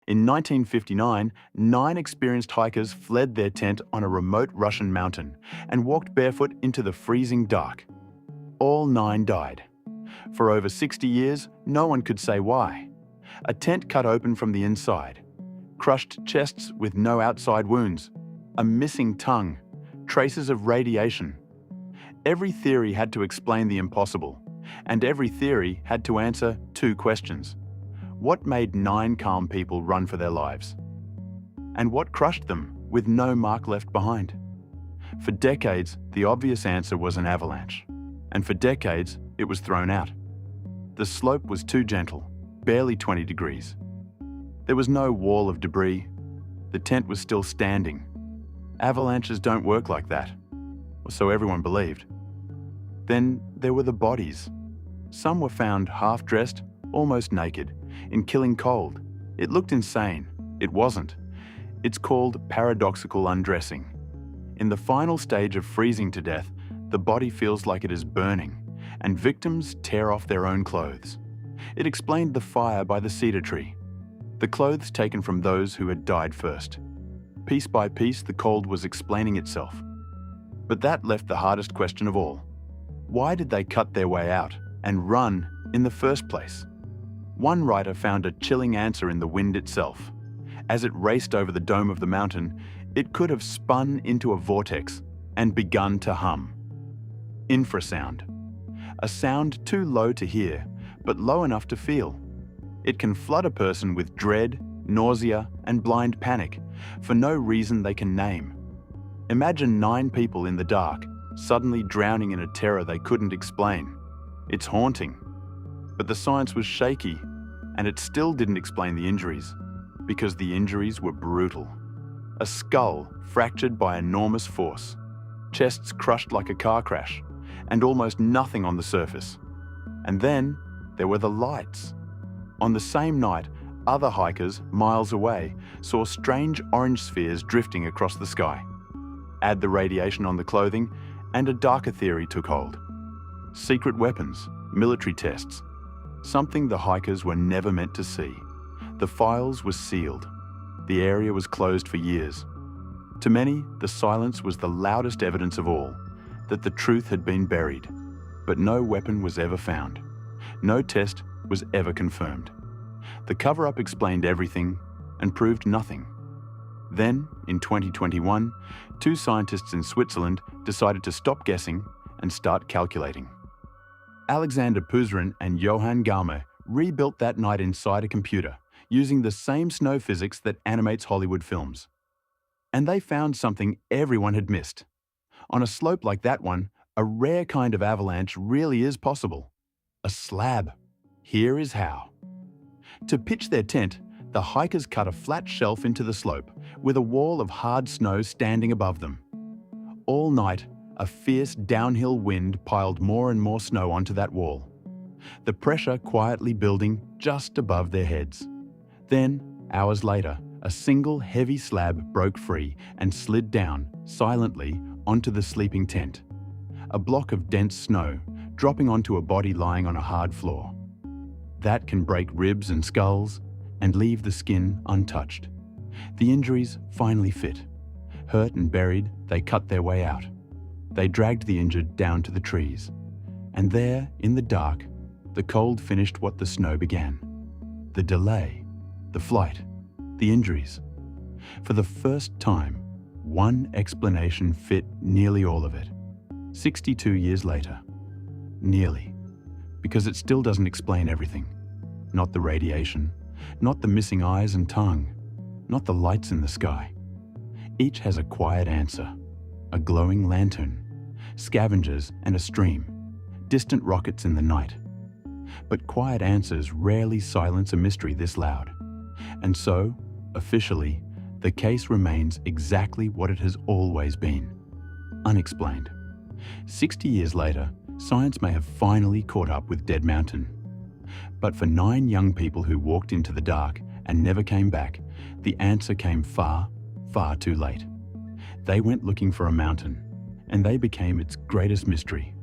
In 1959, 9 experienced hikers fled their tent on a remote Russian mountain and walked barefoot into the freezing dark. All 9 died. For over 60 years, no one could say why. A tent cut open from the inside, crushed chests with no outside wounds, a missing tongue, traces of radiation. Every theory had to explain the impossible, and every theory had to answer 2 questions. What made 9 calm people run for their lives? And what crushed them with no mark left behind? For decades, the obvious answer was an avalanche, and for decades, it was thrown out. The slope was too gentle, barely 20 degrees. There was no wall of debris. The tent was still standing. Avalanches don't work like that, or so everyone believed. Then there were the bodies. Some were found half-dressed, almost naked, in killing cold. It looked insane. It wasn't. It's called paradoxical undressing. In the final stage of freezing to death, the body feels like it is burning, and victims tear off their own clothes. It explained the fire by the cedar tree, the clothes taken from those who had died first. Piece by piece, the cold was explaining itself. But that left the hardest question of all. Why did they cut their way out and run in the first place? One writer found a chilling answer in the wind itself. As it raced over the dome of the mountain, it could have spun into a vortex and begun to hum. Infrasound. A sound too low to hear, but low enough to feel. It can flood a person with dread, nausea, and blind panic for no reason they can name. Imagine 9 people in the dark, suddenly drowning in a terror they couldn't explain. It's haunting. But the science was shaky, and it still didn't explain the injuries, because the injuries were brutal. A skull fractured by enormous force, chests crushed like a car crash, and almost nothing on the surface. And then there were the lights. On the same night, other hikers miles away saw strange orange spheres drifting across the sky. Add the radiation on the clothing, and a darker theory took hold. Secret weapons, military tests, something the hikers were never meant to see. The files were sealed. The area was closed for years. To many, the silence was the loudest evidence of all, that the truth had been buried. But no weapon was ever found. No test was ever confirmed. The cover-up explained everything and proved nothing. Then, in 2021, 2 scientists in Switzerland decided to stop guessing and start calculating. Alexander Puzrin and Johann Galmer rebuilt that night inside a computer, using the same snow physics that animates Hollywood films. And they found something everyone had missed. On a slope like that one, a rare kind of avalanche really is possible. A slab. Here is how. To pitch their tent, the hikers cut a flat shelf into the slope, with a wall of hard snow standing above them. All night, a fierce downhill wind piled more and more snow onto that wall, the pressure quietly building just above their heads. Then, hours later, a single heavy slab broke free and slid down, silently, onto the sleeping tent. A block of dense snow, dropping onto a body lying on a hard floor. That can break ribs and skulls and leave the skin untouched. The injuries finally fit. Hurt and buried, they cut their way out. They dragged the injured down to the trees. And there, in the dark, the cold finished what the snow began. The delay, the flight, the injuries. For the first time, one explanation fit nearly all of it. 62 years later. Nearly. Because it still doesn't explain everything. Not the radiation, not the missing eyes and tongue, not the lights in the sky. Each has a quiet answer. A glowing lantern, scavengers and a stream, distant rockets in the night. But quiet answers rarely silence a mystery this loud. And so, officially, the case remains exactly what it has always been. Unexplained. 60 years later, science may have finally caught up with Dead Mountain. But for 9 young people who walked into the dark and never came back, the answer came far, far too late. They went looking for a mountain, and they became its greatest mystery.